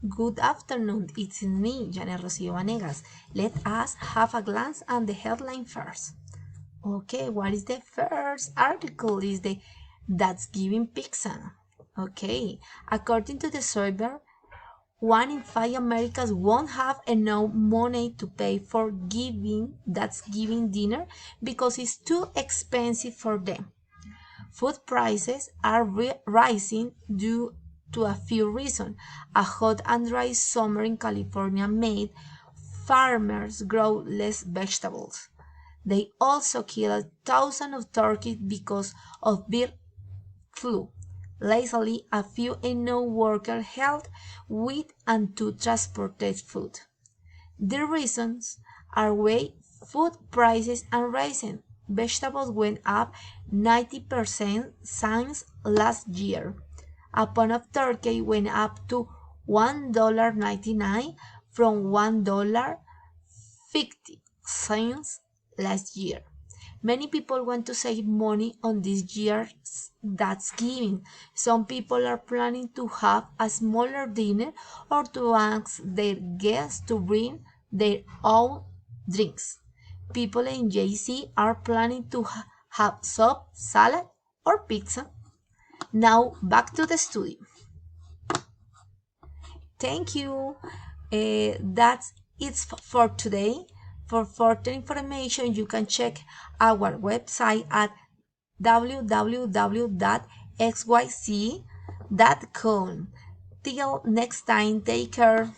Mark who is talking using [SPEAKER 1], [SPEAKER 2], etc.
[SPEAKER 1] Good afternoon, it's me, Janet Rocio Vanegas. Let us have a glance at the headline first. Okay, what is the first article? Is the That's Giving Pizza. Okay, according to the survey, 1 in 5 Americans won't have enough money to pay for giving dinner because it's too expensive for them. Food prices are rising due to a few reasons. A hot and dry summer in California made farmers grow less vegetables. They also killed thousands of turkeys because of bird flu. Lazily, a few enough workers helped with and to transport food. The reasons are why food prices are rising. Vegetables went up 90% since last year. A pound of turkey went up to $1.99 from $1.50 since last year. Many people want to save money on this year's Thanksgiving. Some people are planning to have a smaller dinner or to ask their guests to bring their own drinks. People in JC are planning to have soup, salad, or pizza. Now back to the studio. Thank you. That's it for today. For further information, you can check our website at www.xyz.com. Till next time, take care.